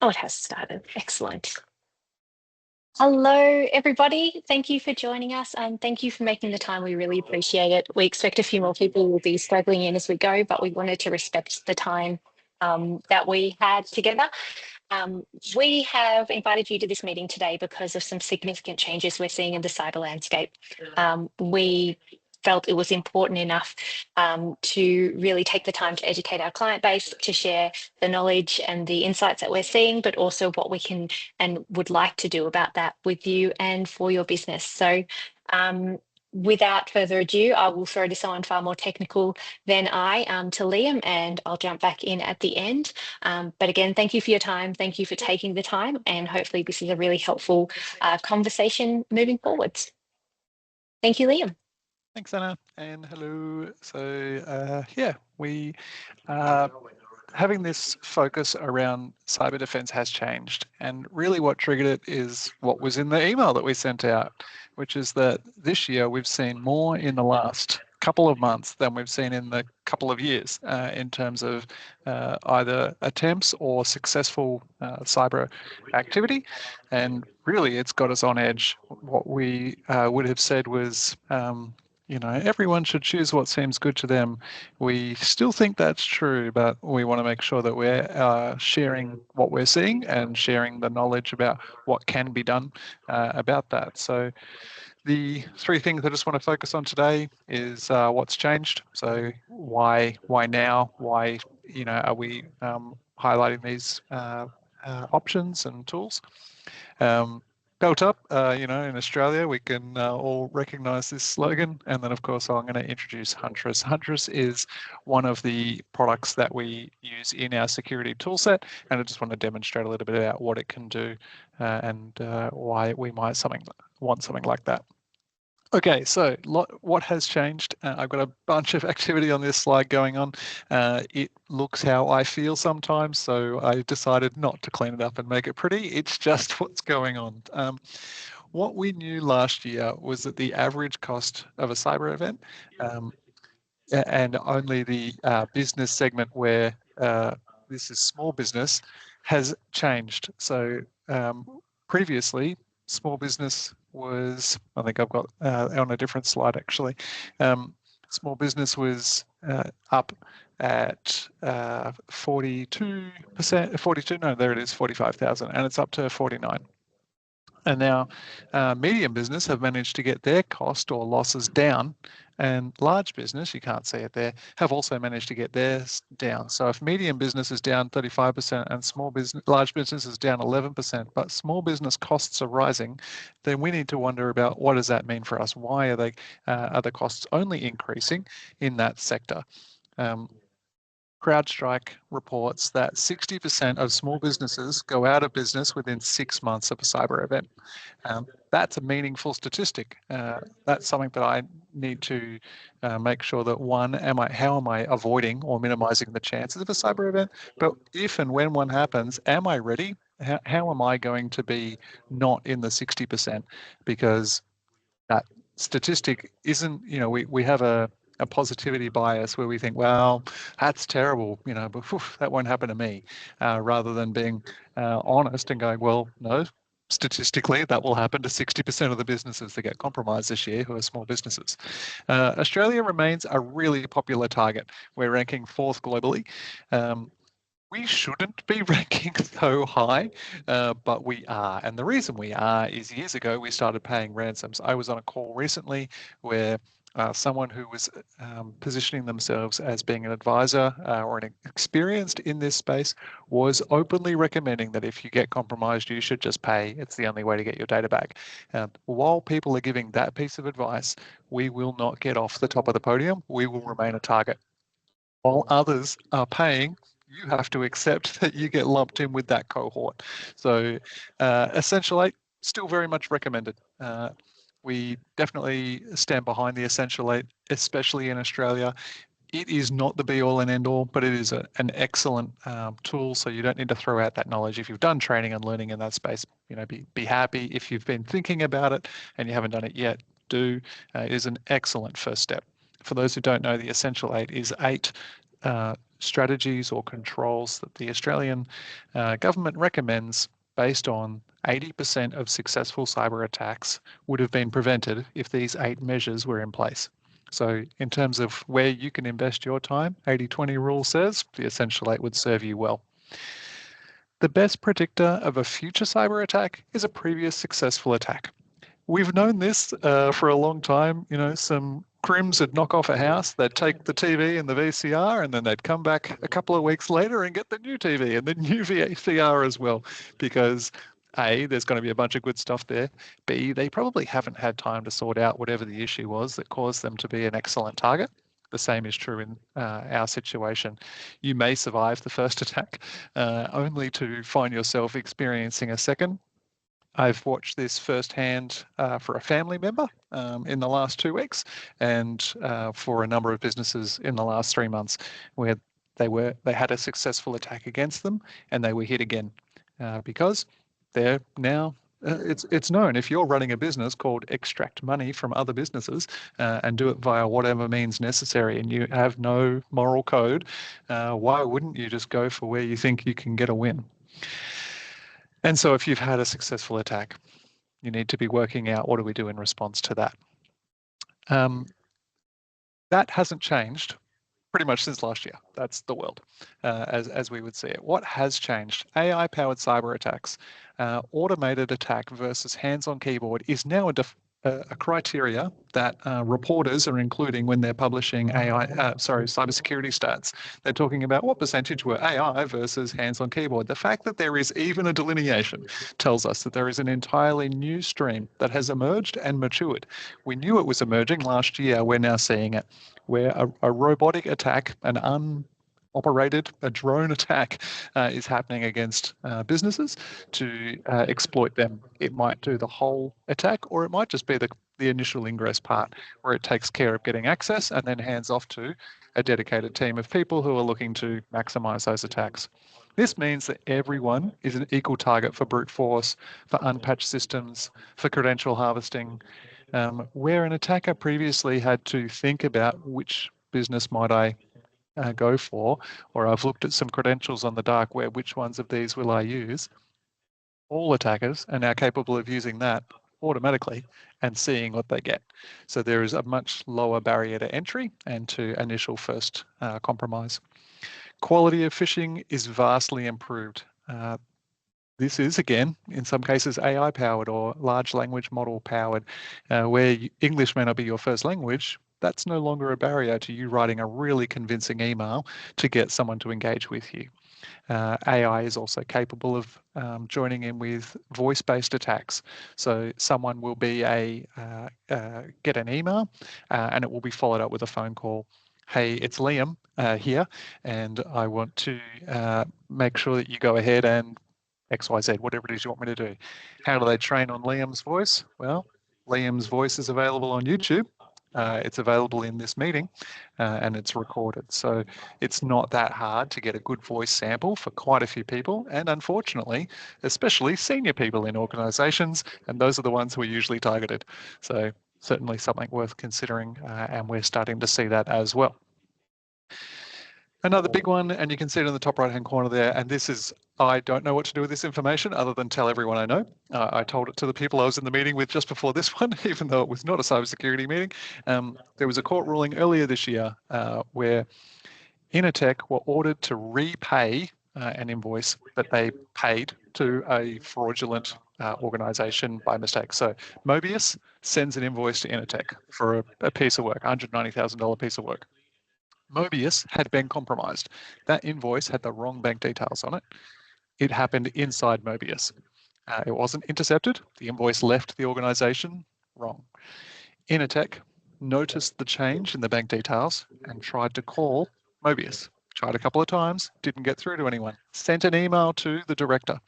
Oh, it has started. Excellent. Hello, everybody. Thank you for joining us and thank you for making the time. We really appreciate it. We expect a few more people will be struggling in as we go, but we wanted to respect the time that we had together. Um, we have invited you to this meeting today because of some significant changes we're seeing in the cyber landscape. We felt it was important enough to really take the time to educate our client base, to share the knowledge and the insights that we're seeing, but also what we can and would like to do about that with you and for your business. So without further ado, I will throw to someone far more technical than I, to Liam, and I'll jump back in at the end. But again, thank you for your time. Thank you for taking the time. And hopefully this is a really helpful conversation moving forwards. Thank you, Liam. Thanks, Anna, and hello. So, yeah, we are having this focus around cyber defense has changed. And really what triggered it is what was in the email that we sent out, which is that this year we've seen more in the last couple of months than we've seen in the couple of years in terms of either attempts or successful cyber activity. And really it's got us on edge. What we would have said was, everyone should choose what seems good to them. We still think that's true, but we want to make sure that we're sharing what we're seeing and sharing the knowledge about what can be done about that. So the three things I just want to focus on today is what's changed. So why now? Why are we highlighting these options and tools? Belt up, in Australia, we can all recognize this slogan. And then, of course, I'm going to introduce Huntress. Huntress is one of the products that we use in our security toolset. And I just want to demonstrate a little bit about what it can do and why we might want something like that. Okay, so what has changed? I've got a bunch of activity on this slide going on. It looks how I feel sometimes, so I decided not to clean it up and make it pretty. It's just what's going on. What we knew last year was that the average cost of a cyber event, and only the business segment where this is small business, has changed. So previously, small business was, I think I've got on a different slide actually, small business was up at 45,000, and it's up to 49. And now medium business have managed to get their cost or losses down, and large business, you can't see it there, have also managed to get theirs down. So if medium business is down 35% and large business is down 11%, but small business costs are rising, then we need to wonder about what does that mean for us? Why are the costs only increasing in that sector? CrowdStrike reports that 60% of small businesses go out of business within 6 months of a cyber event. That's a meaningful statistic. That's something that I need to make sure that how am I avoiding or minimizing the chances of a cyber event? But if and when one happens, am I ready? How am I going to be not in the 60%? Because that statistic isn't, we have a positivity bias where we think, well, that's terrible, but that won't happen to me, rather than being honest and going, well, no, statistically, that will happen to 60% of the businesses that get compromised this year who are small businesses. Australia remains a really popular target. We're ranking 4th globally. We shouldn't be ranking so high, but we are. And the reason we are is years ago, we started paying ransoms. I was on a call recently where someone who was positioning themselves as being an advisor or an experienced in this space was openly recommending that if you get compromised, you should just pay. It's the only way to get your data back. While people are giving that piece of advice, we will not get off the top of the podium. We will remain a target. While others are paying, you have to accept that you get lumped in with that cohort. So Essential 8, still very much recommended. We definitely stand behind the Essential 8, especially in Australia. It is not the be-all and end-all, but it is an excellent tool, so you don't need to throw out that knowledge. If you've done training and learning in that space, be happy. If you've been thinking about it and you haven't done it yet, do. It is an excellent first step. For those who don't know, the Essential 8 is 8 strategies or controls that the Australian government recommends based on 80% of successful cyber attacks would have been prevented if these 8 measures were in place. So in terms of where you can invest your time, 80-20 rule says the Essential 8 would serve you well. The best predictor of a future cyber attack is a previous successful attack. We've known this for a long time. You know, some crims would knock off a house, they'd take the TV and the VCR, and then they'd come back a couple of weeks later and get the new TV and the new VCR as well, because A, there's going to be a bunch of good stuff there. B, they probably haven't had time to sort out whatever the issue was that caused them to be an excellent target. The same is true in our situation. You may survive the first attack only to find yourself experiencing a second. I've watched this firsthand for a family member in the last 2 weeks, and for a number of businesses in the last 3 months, where they had a successful attack against them, and they were hit again because they're now. It's known if you're running a business called extract money from other businesses and do it via whatever means necessary, and you have no moral code, why wouldn't you just go for where you think you can get a win? And so if you've had a successful attack, you need to be working out what do we do in response to that. That hasn't changed pretty much since last year. That's the world as we would see it. What has changed? AI-powered cyber attacks, automated attack versus hands-on keyboard is now a criteria that reporters are including when they're publishing cybersecurity stats. They're talking about what percentage were AI versus hands-on keyboard. The fact that there is even a delineation tells us that there is an entirely new stream that has emerged and matured. We knew it was emerging last year. We're now seeing it, where a robotic attack, a drone attack is happening against businesses to exploit them. It might do the whole attack, or it might just be the initial ingress part where it takes care of getting access and then hands off to a dedicated team of people who are looking to maximize those attacks. This means that everyone is an equal target for brute force, for unpatched systems, for credential harvesting, where an attacker previously had to think about which business might I go for, or I've looked at some credentials on the dark web, which ones of these will I use? All attackers are now capable of using that automatically and seeing what they get. So there is a much lower barrier to entry and to initial first compromise. Quality of phishing is vastly improved. This is, again, in some cases AI powered or large language model powered, where English may not be your first language. That's no longer a barrier to you writing a really convincing email to get someone to engage with you. AI is also capable of joining in with voice-based attacks. So someone will be get an email and it will be followed up with a phone call. Hey, it's Liam here, and I want to make sure that you go ahead and XYZ, whatever it is you want me to do. How do they train on Liam's voice? Well, Liam's voice is available on YouTube. It's available in this meeting and it's recorded. So it's not that hard to get a good voice sample for quite a few people. And unfortunately, especially senior people in organizations, and those are the ones who are usually targeted. So certainly something worth considering, and we're starting to see that as well. Another big one, and you can see it in the top right-hand corner there, and this is, I don't know what to do with this information other than tell everyone I know. I told it to the people I was in the meeting with just before this one, even though it was not a cybersecurity meeting. There was a court ruling earlier this year where Initech were ordered to repay an invoice that they paid to a fraudulent organization by mistake. So Mobius sends an invoice to Initech for a piece of work, $190,000 piece of work. Mobius had been compromised. That invoice had the wrong bank details on it. It happened inside Mobius. It wasn't intercepted. The invoice left the organization wrong. Initech noticed the change in the bank details and tried to call Mobius. Tried a couple of times, didn't get through to anyone. Sent an email to the director.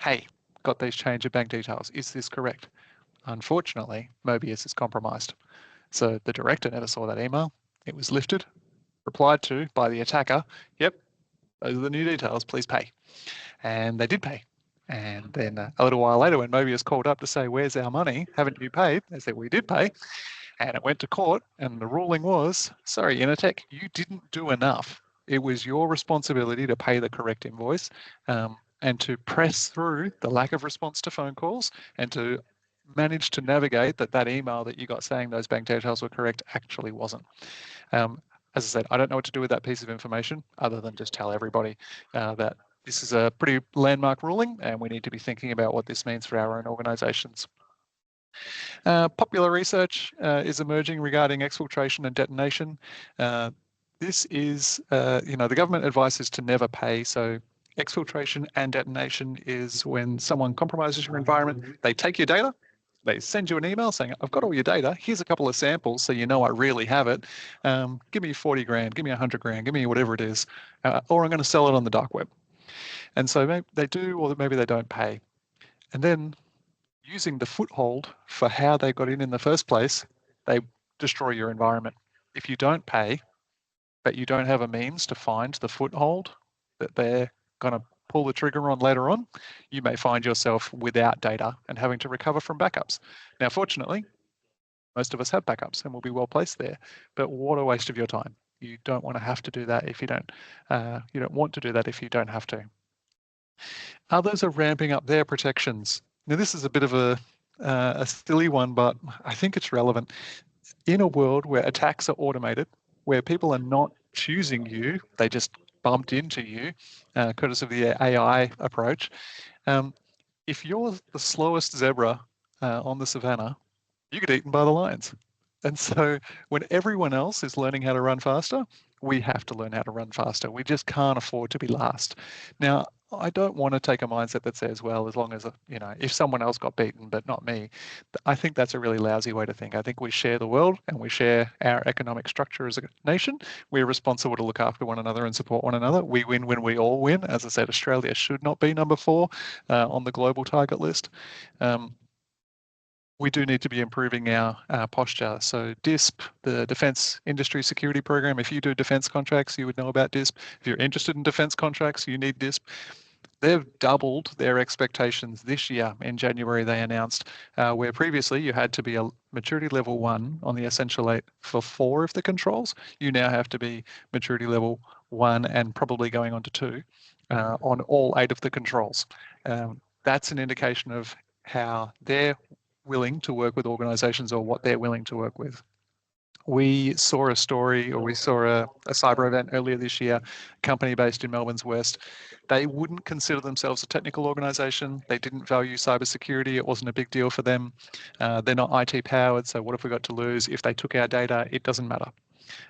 Hey, got these change of bank details. Is this correct? Unfortunately, Mobius is compromised. So the director never saw that email. It was lifted, replied to by the attacker, yep, those are the new details, please pay. And they did pay. And then a little while later, when Mobius called up to say, where's our money? Haven't you paid? They said, we did pay. And it went to court, and the ruling was, sorry, Initech, you didn't do enough. It was your responsibility to pay the correct invoice and to press through the lack of response to phone calls and to manage to navigate that email that you got saying those bank details were correct actually wasn't. As I said, I don't know what to do with that piece of information other than just tell everybody that this is a pretty landmark ruling and we need to be thinking about what this means for our own organisations. Popular research is emerging regarding exfiltration and detonation. This is, the government advice is to never pay. So exfiltration and detonation is when someone compromises your environment, they take your data, they send you an email saying, I've got all your data, here's a couple of samples so you know I really have it. Give me 40 grand, give me 100 grand, give me whatever it is, or I'm going to sell it on the dark web. And so maybe they do, or maybe they don't pay. And then using the foothold for how they got in the first place, they destroy your environment. If you don't pay, but you don't have a means to find the foothold that they're going to pull the trigger on later on, you may find yourself without data and having to recover from backups. Now, fortunately, most of us have backups and will be well placed there, but what a waste of your time. You don't want to have to do that if you don't want to do that if you don't have to. Others are ramping up their protections. Now, this is a bit of a silly one, but I think it's relevant. In a world where attacks are automated, where people are not choosing you, they just bumped into you, courtesy of the AI approach. If you're the slowest zebra on the savannah, you get eaten by the lions. And so when everyone else is learning how to run faster, we have to learn how to run faster. We just can't afford to be last. Now, I don't want to take a mindset that says, well, as long as, if someone else got beaten, but not me, I think that's a really lousy way to think. I think we share the world and we share our economic structure as a nation. We're responsible to look after one another and support one another. We win when we all win. As I said, Australia should not be number 4 on the global target list. We do need to be improving our posture. So DISP, the Defence Industry Security Program, if you do defence contracts, you would know about DISP. If you're interested in defence contracts, you need DISP. They've doubled their expectations this year. In January, they announced where previously you had to be a maturity level 1 on the Essential 8 for 4 of the controls. You now have to be maturity level 1 and probably going on to 2 on all 8 of the controls. That's an indication of how they're willing to work with organizations or what they're willing to work with. We saw a story, or we saw a cyber event earlier this year, a company based in Melbourne's West. They wouldn't consider themselves a technical organization. They didn't value cybersecurity. It wasn't a big deal for them. They're not IT powered. So what have we got to lose? If they took our data, it doesn't matter.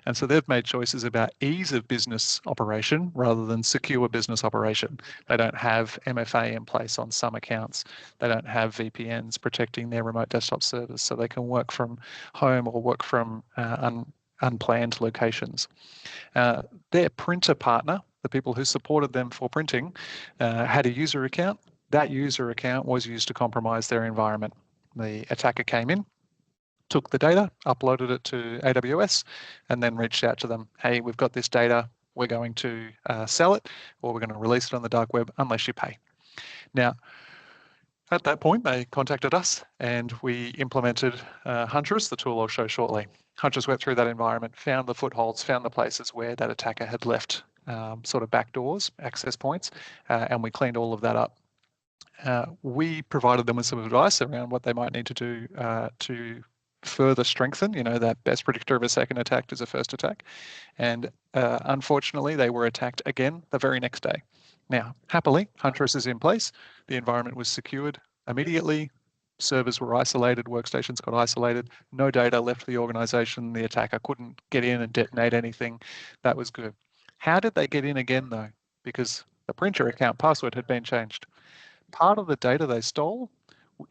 And so they've made choices about ease of business operation rather than secure business operation. They don't have MFA in place on some accounts. They don't have VPNs protecting their remote desktop servers, so they can work from home or work from unplanned locations. Their printer partner, the people who supported them for printing, had a user account. That user account was used to compromise their environment. The attacker came in, took the data, uploaded it to AWS, and then reached out to them. Hey, we've got this data. We're going to sell it, or we're going to release it on the dark web unless you pay. Now, at that point, they contacted us and we implemented Huntress, the tool I'll show shortly. Huntress went through that environment, found the footholds, found the places where that attacker had left sort of backdoors, access points, and we cleaned all of that up. We provided them with some advice around what they might need to do to further strengthen, that best predictor of a second attack is a first attack. And unfortunately, they were attacked again the very next day. Now, happily, Huntress is in place. The environment was secured immediately. Servers were isolated, workstations got isolated, no data left the organization. The attacker couldn't get in and detonate anything. That was good. How did they get in again, though? Because the printer account password had been changed. Part of the data they stole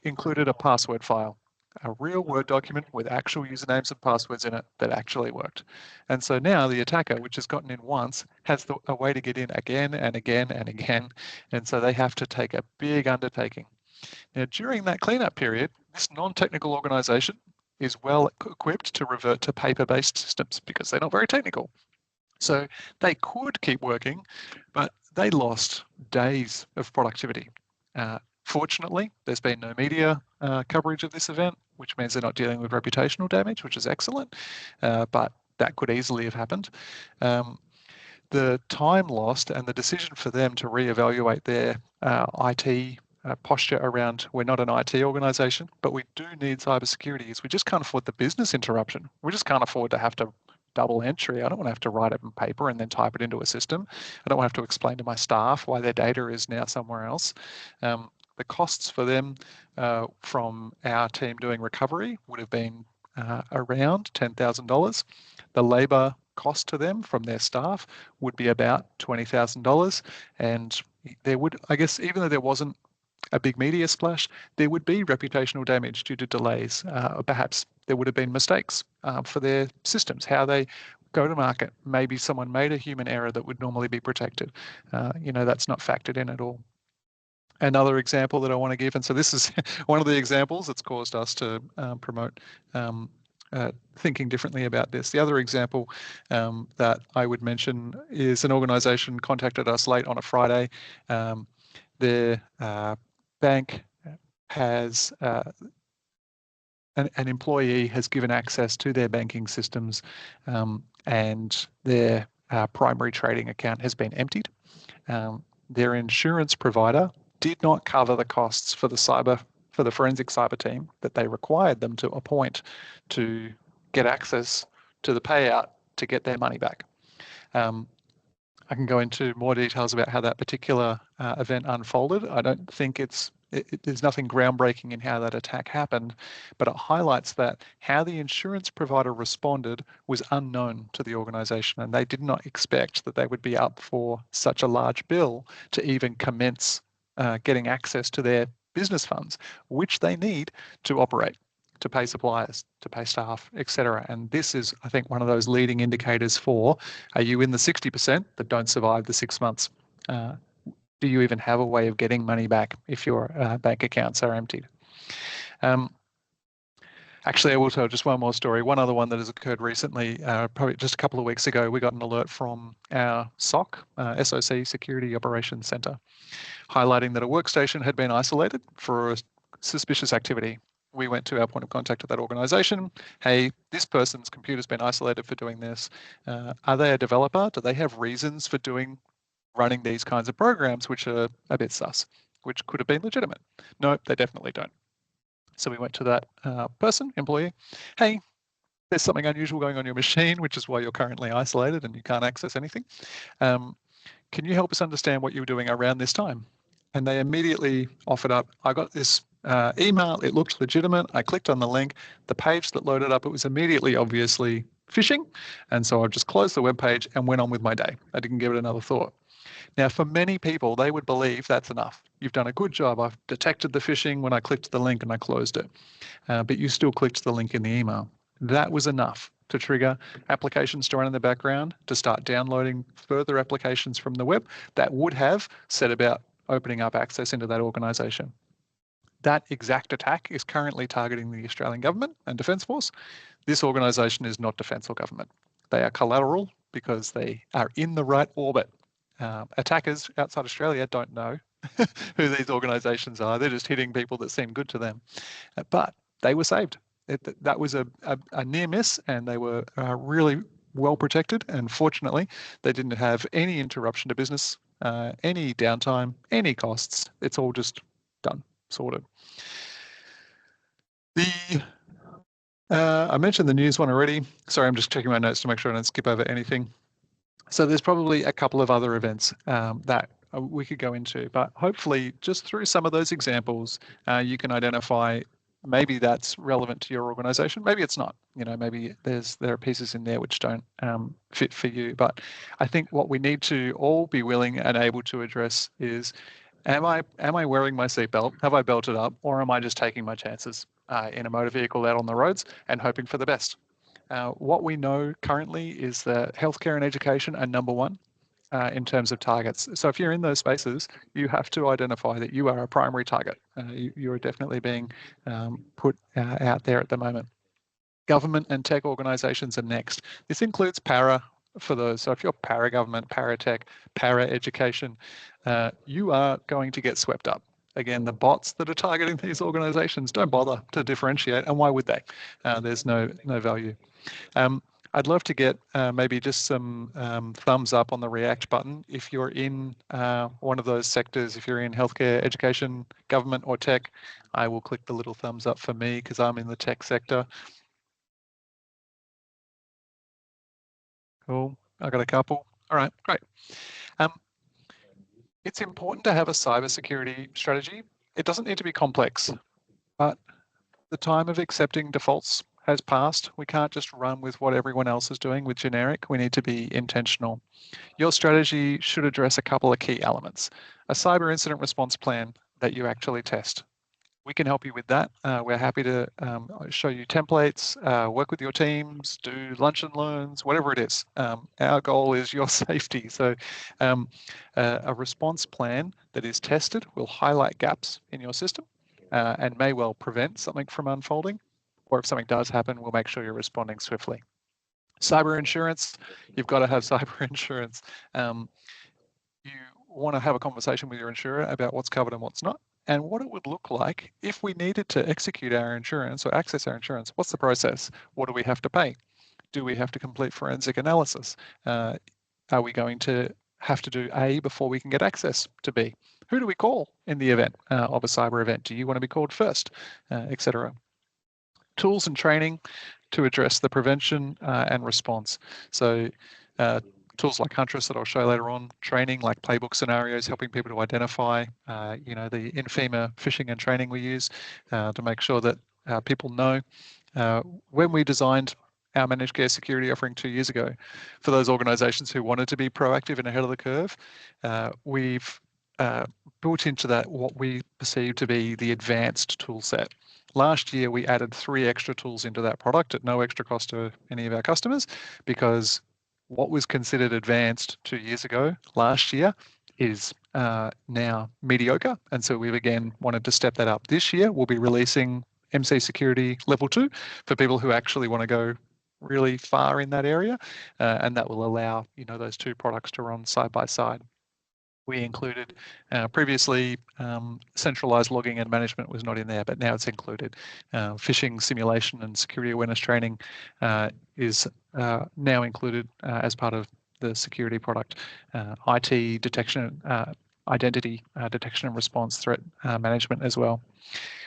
included a password file, a real Word document with actual usernames and passwords in it that actually worked. And so now the attacker, which has gotten in once, has a way to get in again and again and again. And so they have to take a big undertaking. Now, during that cleanup period, this non-technical organization is well equipped to revert to paper-based systems because they're not very technical. So they could keep working, but they lost days of productivity. Fortunately, there's been no media coverage of this event, which means they're not dealing with reputational damage, which is excellent, but that could easily have happened. the time lost and the decision for them to reevaluate their IT posture around, we're not an IT organisation, but we do need cybersecurity, is we just can't afford the business interruption. We just can't afford to have to double entry. I don't want to have to write it on paper and then type it into a system. I don't want to have to explain to my staff why their data is now somewhere else. The costs for them from our team doing recovery would have been around $10,000. The labour cost to them from their staff would be about $20,000. And there would, I guess, even though there wasn't a big media splash, there would be reputational damage due to delays. Perhaps there would have been mistakes for their systems, how they go to market. Maybe someone made a human error that would normally be protected. That's not factored in at all. Another example that I want to give, and so this is one of the examples that's caused us to promote thinking differently about this. The other example that I would mention is an organisation contacted us late on a Friday. Their bank has an employee has given access to their banking systems, and their primary trading account has been emptied. Their insurance provider did not cover the costs for the forensic cyber team that they required them to appoint to get access to the payout to get their money back. I can go into more details about how that particular event unfolded. I don't think there's nothing groundbreaking in how that attack happened, but it highlights that how the insurance provider responded was unknown to the organisation, and they did not expect that they would be up for such a large bill to even commence getting access to their business funds, which they need to operate, to pay suppliers, to pay staff, etc. And this is, I think, one of those leading indicators for, are you in the 60% that don't survive the 6 months? Do you even have a way of getting money back if your bank accounts are emptied? Actually, I will tell just one more story. One other one that has occurred recently, probably just a couple of weeks ago, we got an alert from our SOC, SOC Security Operations Centre, highlighting that a workstation had been isolated for a suspicious activity. We went to our point of contact at that organisation. Hey, this person's computer's been isolated for doing this. Are they a developer? Do they have reasons for running these kinds of programs which are a bit sus, which could have been legitimate? No, they definitely don't. So we went to that employee. Hey, there's something unusual going on your machine, which is why you're currently isolated and you can't access anything. Can you help us understand what you were doing around this time? And they immediately offered up, I got this email, it looked legitimate. I clicked on the link, the page that loaded up, it was immediately obviously phishing. And so I just closed the web page and went on with my day. I didn't give it another thought. Now, for many people, they would believe that's enough. You've done a good job. I've detected the phishing when I clicked the link and I closed it. But you still clicked the link in the email. That was enough to trigger applications to run in the background, to start downloading further applications from the web that would have set about opening up access into that organisation. That exact attack is currently targeting the Australian government and Defence Force. This organisation is not defence or government. They are collateral because they are in the right orbit. Attackers outside Australia don't know who these organisations are. They're just hitting people that seem good to them. But they were saved. That was a near miss, and they were really well protected. And fortunately, they didn't have any interruption to business, any downtime, any costs. It's all just done, sorted. I mentioned the news one already. Sorry, I'm just checking my notes to make sure I don't skip over anything. So there's probably a couple of other events that we could go into, but hopefully just through some of those examples, you can identify maybe that's relevant to your organisation. Maybe it's not. Maybe there are pieces in there which don't fit for you. But I think what we need to all be willing and able to address is, am I wearing my seatbelt? Have I belted up, or am I just taking my chances in a motor vehicle out on the roads and hoping for the best? What we know currently is that healthcare and education are number one in terms of targets. So if you're in those spaces, you have to identify that you are a primary target. You are definitely being put out there at the moment. Government and tech organisations are next. This includes para for those. So if you're para-government, para-tech, para-education, you are going to get swept up. Again, the bots that are targeting these organisations don't bother to differentiate, and why would they? There's no value. I'd love to get maybe just some thumbs up on the react button if you're in one of those sectors. If you're in healthcare, education, government, or tech, I will click the little thumbs up for me because I'm in the tech sector. Cool. I got a couple. All right, great. It's important to have a cybersecurity strategy. It doesn't need to be complex, but the time of accepting defaults has passed. We can't just run with what everyone else is doing with generic. We need to be intentional. Your strategy should address a couple of key elements. A cyber incident response plan that you actually test. We can help you with that. We're happy to show you templates, work with your teams, do lunch and learns, whatever it is. Our goal is your safety. So a response plan that is tested will highlight gaps in your system and may well prevent something from unfolding. Or if something does happen, we'll make sure you're responding swiftly. Cyber insurance, you've got to have cyber insurance. You want to have a conversation with your insurer about what's covered and what's not, and what it would look like if we needed to execute our insurance or access our insurance. What's the process? What do we have to pay? Do we have to complete forensic analysis? Are we going to have to do A before we can get access to B? Who do we call in the event of a cyber event? Do you want to be called first, etc.? Tools and training to address the prevention and response. So tools like Huntress that I'll show later on, training like playbook scenarios, helping people to identify, the Infema phishing and training we use to make sure that people know. When we designed our managed care security offering 2 years ago, for those organizations who wanted to be proactive and ahead of the curve, we've built into that what we perceive to be the advanced tool set. Last year, we added 3 extra tools into that product at no extra cost to any of our customers, because what was considered advanced 2 years ago, last year, is now mediocre. And so we've again wanted to step that up. This year, we'll be releasing MC Security Level 2 for people who actually want to go really far in that area. And that will allow, those 2 products to run side by side. We included previously centralized logging and management was not in there, but now it's included. Phishing simulation and security awareness training is now included as part of the security product. IT detection, identity detection and response, threat management as well.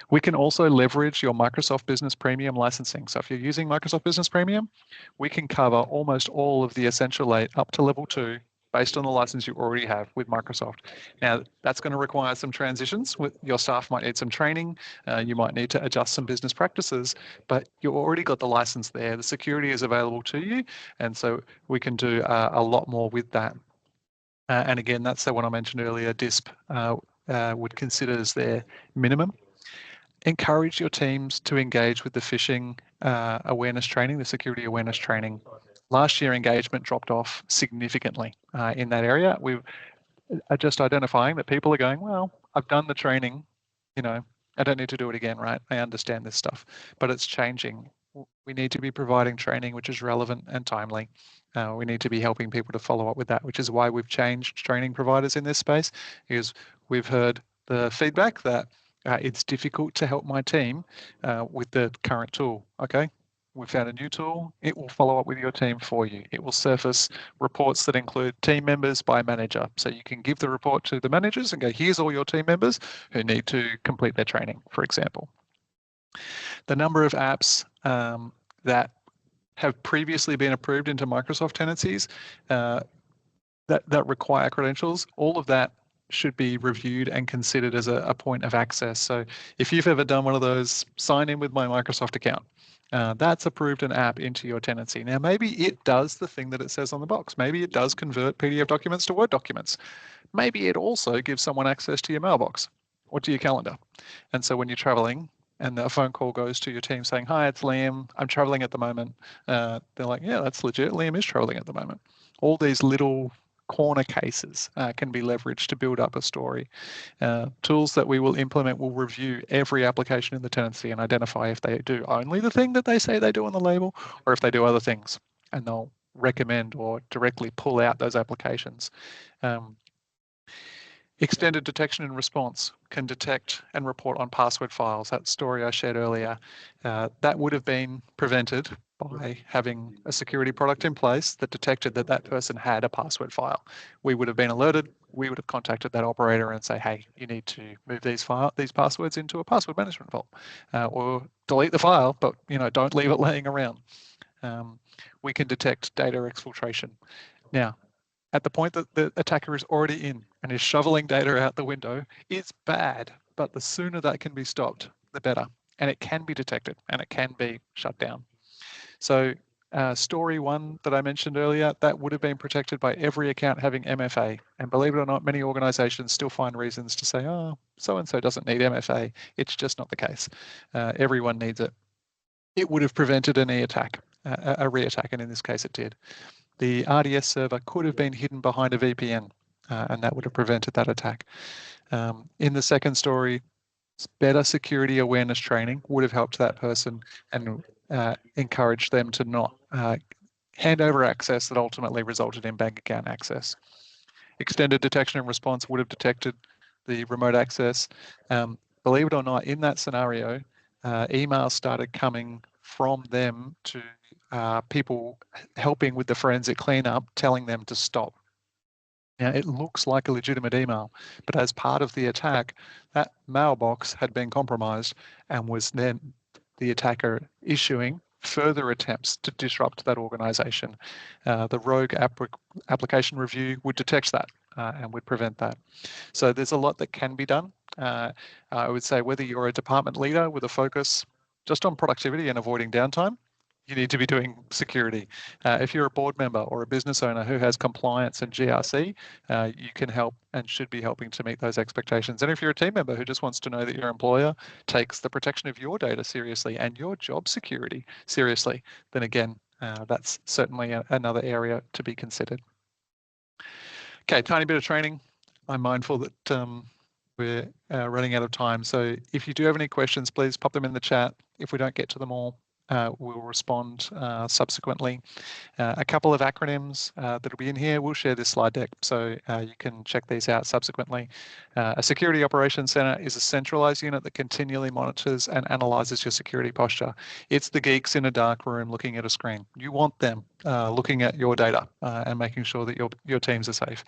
We can also leverage your Microsoft Business Premium licensing. So if you're using Microsoft Business Premium, we can cover almost all of the Essential 8 up to level 2 based on the license you already have with Microsoft. Now, that's going to require some transitions. Your staff might need some training. You might need to adjust some business practices, but you've already got the license there. The security is available to you, and so we can do a lot more with that. And again, that's the one I mentioned earlier, DISP would consider as their minimum. Encourage your teams to engage with the phishing awareness training, the security awareness training. Last year, engagement dropped off significantly in that area. We are just identifying that people are going, well, I've done the training, I don't need to do it again, right? I understand this stuff, but it's changing. We need to be providing training which is relevant and timely. We need to be helping people to follow up with that, which is why we've changed training providers in this space, because we've heard the feedback that it's difficult to help my team with the current tool. Okay, we found a new tool. It will follow up with your team for you. It will surface reports that include team members by manager. So you can give the report to the managers and go, here's all your team members who need to complete their training, for example. The number of apps that have previously been approved into Microsoft tenancies that require credentials, all of that should be reviewed and considered as a point of access. So if you've ever done one of those sign in with my Microsoft account, that's approved an app into your tenancy. Now, maybe it does the thing that it says on the box. Maybe it does convert PDF documents to Word documents. Maybe it also gives someone access to your mailbox or to your calendar. And so when you're traveling and a phone call goes to your team saying, hi, it's Liam, I'm traveling at the moment. They're like, yeah, that's legit. Liam is traveling at the moment. All these little corner cases can be leveraged to build up a story. Tools that we will implement will review every application in the tenancy and identify if they do only the thing that they say they do on the label or if they do other things, and they'll recommend or directly pull out those applications. Extended detection and response can detect and report on password files. That story I shared earlier, that would have been prevented by having a security product in place that detected that that person had a password file. We would have been alerted. We would have contacted that operator and say, hey, you need to move these passwords into a password management vault, or delete the file, but don't leave it laying around. We can detect data exfiltration. Now, at the point that the attacker is already in and is shoveling data out the window, it's bad, but the sooner that can be stopped, the better. And it can be detected and it can be shut down. So story one that I mentioned earlier, that would have been protected by every account having MFA. And believe it or not, many organizations still find reasons to say, oh, so-and-so doesn't need MFA. It's just not the case. Everyone needs it. It would have prevented an e-attack, a re-attack, and in this case it did. The RDS server could have been hidden behind a VPN, and that would have prevented that attack. In the second story, better security awareness training would have helped that person and encouraged them to not hand over access that ultimately resulted in bank account access. Extended detection and response would have detected the remote access. Believe it or not, in that scenario, emails started coming from them to people helping with the forensic cleanup, telling them to stop. Now, it looks like a legitimate email, but as part of the attack, that mailbox had been compromised and was then the attacker issuing further attempts to disrupt that organization. The rogue application review would detect that and would prevent that. So there's a lot that can be done. I would say whether you're a department leader with a focus just on productivity and avoiding downtime, you need to be doing security. If you're a board member or a business owner who has compliance and GRC, you can help and should be helping to meet those expectations. And if you're a team member who just wants to know that your employer takes the protection of your data seriously and your job security seriously, then again, that's certainly another area to be considered. Okay, tiny bit of training. I'm mindful that we're running out of time. So if you do have any questions, please pop them in the chat. If we don't get to them all, we'll respond subsequently. A couple of acronyms that'll be in here. We'll share this slide deck so you can check these out subsequently. A Security Operations Center is a centralized unit that continually monitors and analyzes your security posture. It's the geeks in a dark room looking at a screen. You want them looking at your data and making sure that your teams are safe.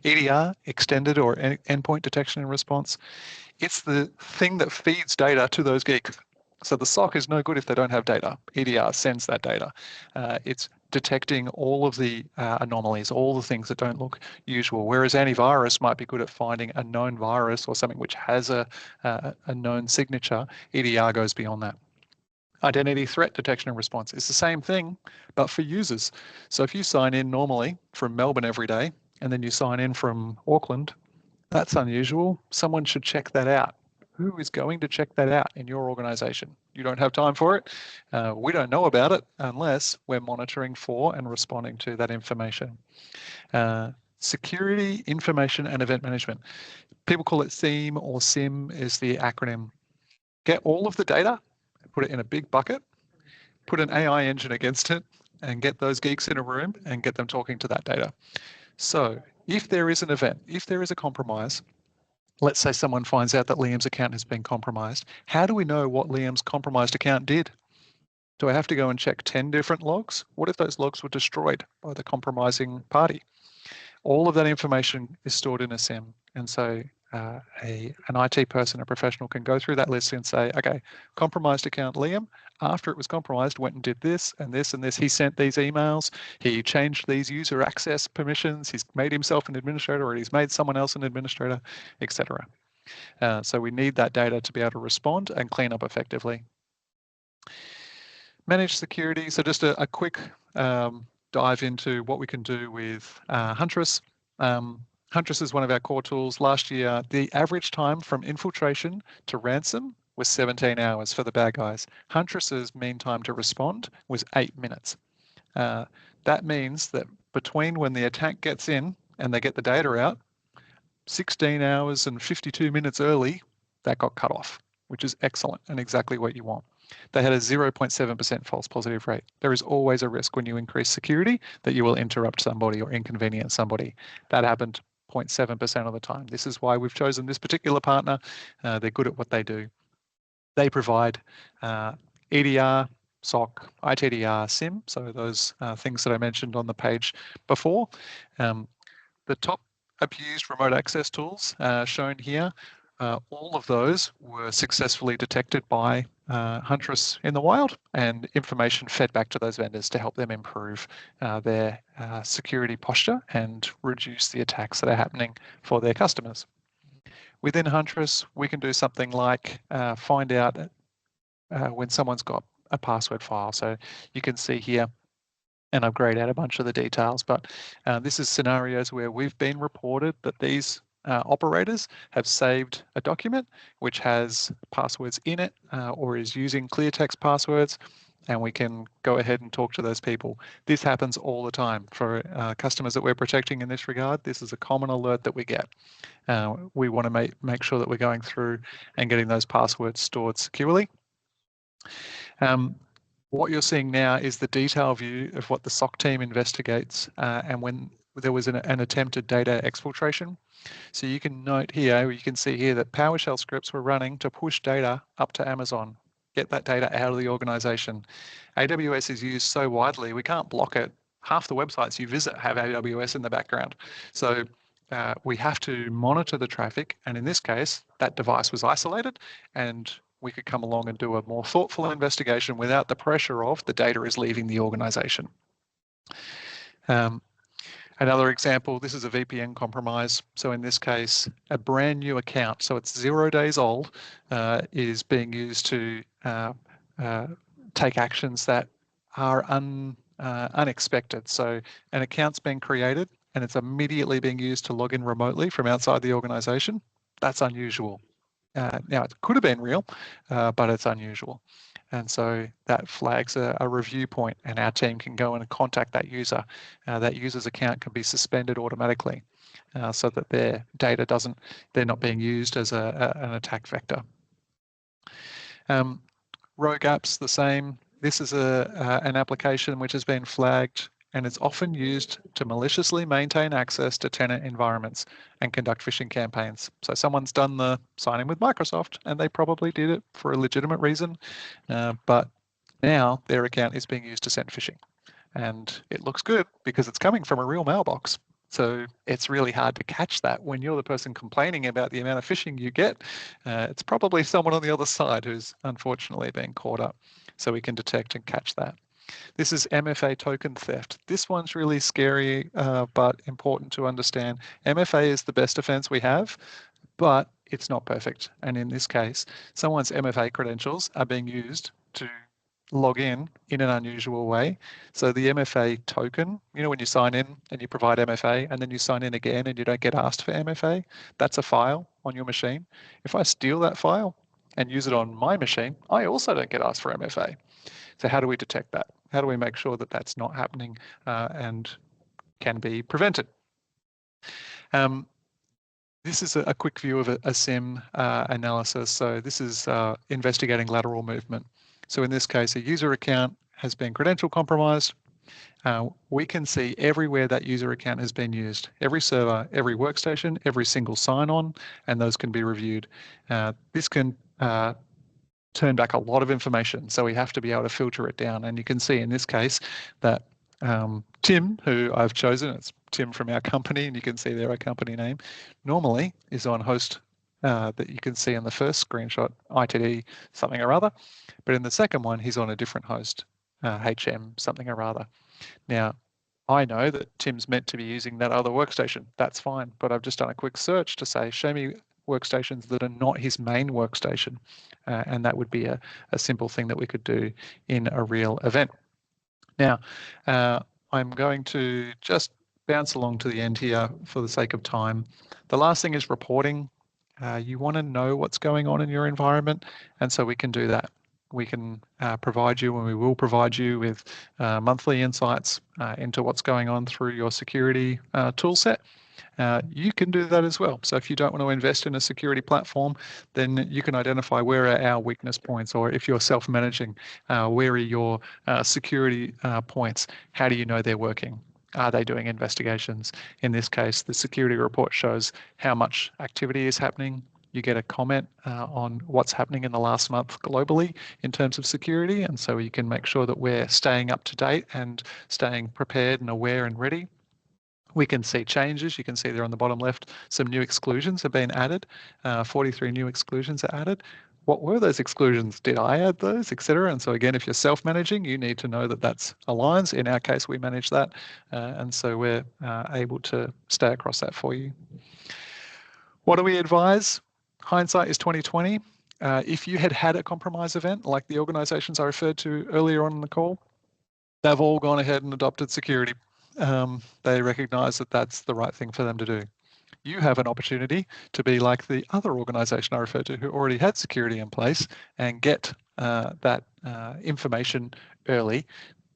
EDR, Extended or Endpoint Detection and Response. It's the thing that feeds data to those geeks. So the SOC is no good if they don't have data. EDR sends that data. It's detecting all of the anomalies, all the things that don't look usual, whereas antivirus might be good at finding a known virus or something which has a known signature. EDR goes beyond that. Identity threat detection and response is the same thing, but for users. So if you sign in normally from Melbourne every day, and then you sign in from Auckland, that's unusual. Someone should check that out. Who is going to check that out in your organization? You don't have time for it. We don't know about it unless we're monitoring for and responding to that information. Security, information, and event management. People call it SIEM or SIM is the acronym. Get all of the data, put it in a big bucket, put an AI engine against it, and get those geeks in a room and get them talking to that data. So if there is an event, if there is a compromise, let's say someone finds out that Liam's account has been compromised. How do we know what Liam's compromised account did? Do I have to go and check 10 different logs? What if those logs were destroyed by the compromising party? All of that information is stored in a SIM. And so an IT person, a professional can go through that list and say, okay, compromised account Liam, after it was compromised, went and did this and this and this. He sent these emails, he changed these user access permissions, he's made himself an administrator or he's made someone else an administrator, etc. So we need that data to be able to respond and clean up effectively. Managed security, so just a quick dive into what we can do with Huntress. Huntress is one of our core tools. Last year, the average time from infiltration to ransom was 17 hours for the bad guys. Huntress's mean time to respond was 8 minutes. That means that between when the attack gets in and they get the data out, 16 hours and 52 minutes early, that got cut off, which is excellent and exactly what you want. They had a 0.7% false positive rate. There is always a risk when you increase security that you will interrupt somebody or inconvenience somebody. That happened 0.7% of the time. This is why we've chosen this particular partner. They're good at what they do. They provide EDR, SOC, ITDR, SIM, so those things that I mentioned on the page before. The top abused remote access tools shown here, all of those were successfully detected by Huntress in the wild, and information fed back to those vendors to help them improve their security posture and reduce the attacks that are happening for their customers. Within Huntress, we can do something like find out when someone's got a password file. So you can see here, and I've grayed out a bunch of the details, but this is scenarios where we've been reported that these operators have saved a document which has passwords in it or is using clear text passwords, and we can go ahead and talk to those people. This happens all the time for customers that we're protecting in this regard. This is a common alert that we get. We want to make sure that we're going through and getting those passwords stored securely. What you're seeing now is the detail view of what the SOC team investigates and when there was an attempted data exfiltration. So you can note here, you can see here that PowerShell scripts were running to push data up to Amazon, get that data out of the organization. AWS is used so widely, we can't block it. Half the websites you visit have AWS in the background. So we have to monitor the traffic. And in this case, that device was isolated, and we could come along and do a more thoughtful investigation without the pressure of the data is leaving the organization. Another example, this is a VPN compromise. So in this case, a brand new account, so it's 0 days old, is being used to take actions that are unexpected. So an account's been created and it's immediately being used to log in remotely from outside the organization. That's unusual. Now, it could have been real, but it's unusual. And so that flags a review point, and our team can go and contact that user. That user's account can be suspended automatically so that their data they're not being used as an attack vector. Rogue apps, the same. This is an application which has been flagged, and it's often used to maliciously maintain access to tenant environments and conduct phishing campaigns. So someone's done the sign in with Microsoft, and they probably did it for a legitimate reason, but now their account is being used to send phishing. And it looks good because it's coming from a real mailbox. So it's really hard to catch that when you're the person complaining about the amount of phishing you get. It's probably someone on the other side who's unfortunately being caught up. So we can detect and catch that. This is MFA token theft. This one's really scary, but important to understand. MFA is the best defense we have, but it's not perfect. And in this case, someone's MFA credentials are being used to log in an unusual way. So the MFA token, when you sign in and you provide MFA and then you sign in again and you don't get asked for MFA, that's a file on your machine. If I steal that file and use it on my machine, I also don't get asked for MFA. So how do we detect that? How do we make sure that that's not happening and can be prevented? This is a quick view of a SIM analysis. So this is investigating lateral movement. So in this case, a user account has been credential compromised. We can see everywhere that user account has been used, every server, every workstation, every single sign-on, and those can be reviewed. This can turn back a lot of information, so we have to be able to filter it down. And you can see in this case that Tim, who I've chosen, it's Tim from our company, and you can see there our company name, normally is on host that you can see in the first screenshot, ITD something or other, but in the second one, he's on a different host, HM something or other. Now, I know that Tim's meant to be using that other workstation. That's fine, but I've just done a quick search to say, show me workstations that are not his main workstation. And that would be a simple thing that we could do in a real event. Now, I'm going to just bounce along to the end here for the sake of time. The last thing is reporting. You want to know what's going on in your environment, and so we can do that. We can provide you, and we will provide you with monthly insights into what's going on through your security tool set. You can do that as well. So if you don't want to invest in a security platform, then you can identify where are our weakness points, or if you're self-managing, where are your security points? How do you know they're working? Are they doing investigations? In this case, the security report shows how much activity is happening, You get a comment on what's happening in the last month globally in terms of security, and so you can make sure that we're staying up to date and staying prepared and aware and ready. We can see changes. You can see there on the bottom left, some new exclusions have been added. 43 new exclusions are added. What were those exclusions? Did I add those, etc.? And so again, if you're self-managing, you need to know that that's aligns. In our case, we manage that. And so we're able to stay across that for you. What do we advise? Hindsight is 2020. If you had had a compromise event, like the organizations I referred to earlier on in the call, they've all gone ahead and adopted security. They recognize that that's the right thing for them to do. You have an opportunity to be like the other organization I referred to who already had security in place and get that information early.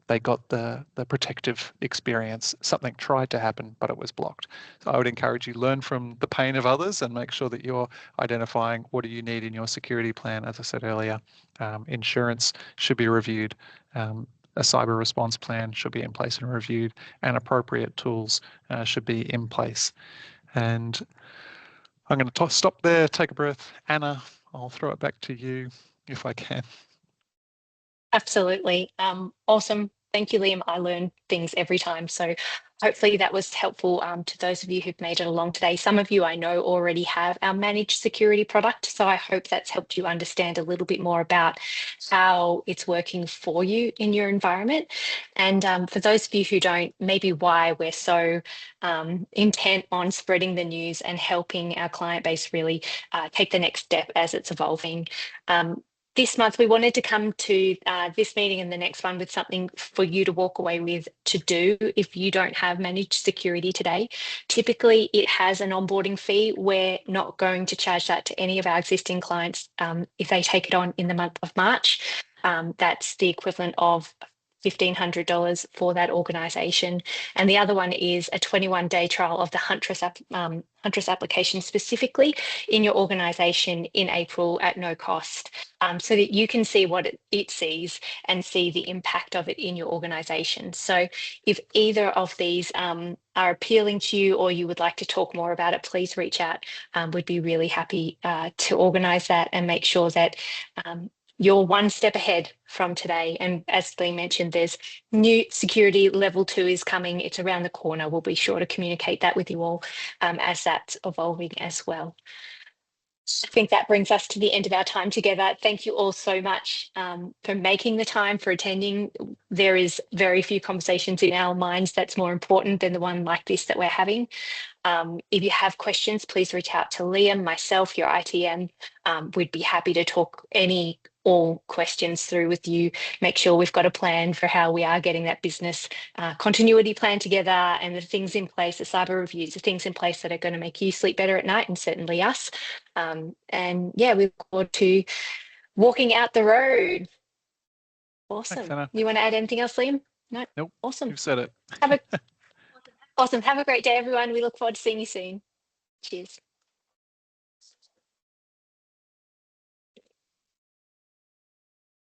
They got the protective experience. Something tried to happen, but it was blocked. So I would encourage you, learn from the pain of others and make sure that you're identifying what do you need in your security plan. As I said earlier, insurance should be reviewed. A cyber response plan should be in place and reviewed, and appropriate tools should be in place. And I'm going to stop there, take a breath. Anna, I'll throw it back to you if I can. Absolutely. Awesome. Thank you, Liam. I learn things every time. So hopefully that was helpful to those of you who've made it along today. Some of you I know already have our managed security product. So I hope that's helped you understand a little bit more about how it's working for you in your environment. And for those of you who don't, maybe why we're so intent on spreading the news and helping our client base really take the next step as it's evolving. This month, we wanted to come to this meeting and the next one with something for you to walk away with to do if you don't have managed security today. Typically, it has an onboarding fee. We're not going to charge that to any of our existing clients if they take it on in the month of March. That's the equivalent of $1,500 for that organisation. And the other one is a 21-day trial of the Huntress application specifically in your organisation in April at no cost, so that you can see what it sees and see the impact of it in your organisation. So if either of these are appealing to you or you would like to talk more about it, please reach out. We'd be really happy to organise that and make sure that you're one step ahead from today. And as Lee mentioned, there's new security level 2 is coming. It's around the corner. We'll be sure to communicate that with you all as that's evolving as well. I think that brings us to the end of our time together. Thank you all so much for making the time, for attending. There is very few conversations in our minds that's more important than the one like this that we're having. If you have questions, please reach out to Liam, myself, your ITM. We'd be happy to talk all questions through with you, make sure we've got a plan for how we are getting that business continuity plan together and the things in place, the cyber reviews, the things in place that are going to make you sleep better at night and certainly us. And yeah, we look forward to walking out the road. Awesome. Thanks, you want to add anything else, Liam? No? Nope. Awesome. You've said it. Awesome. Have a great day, everyone. We look forward to seeing you soon. Cheers.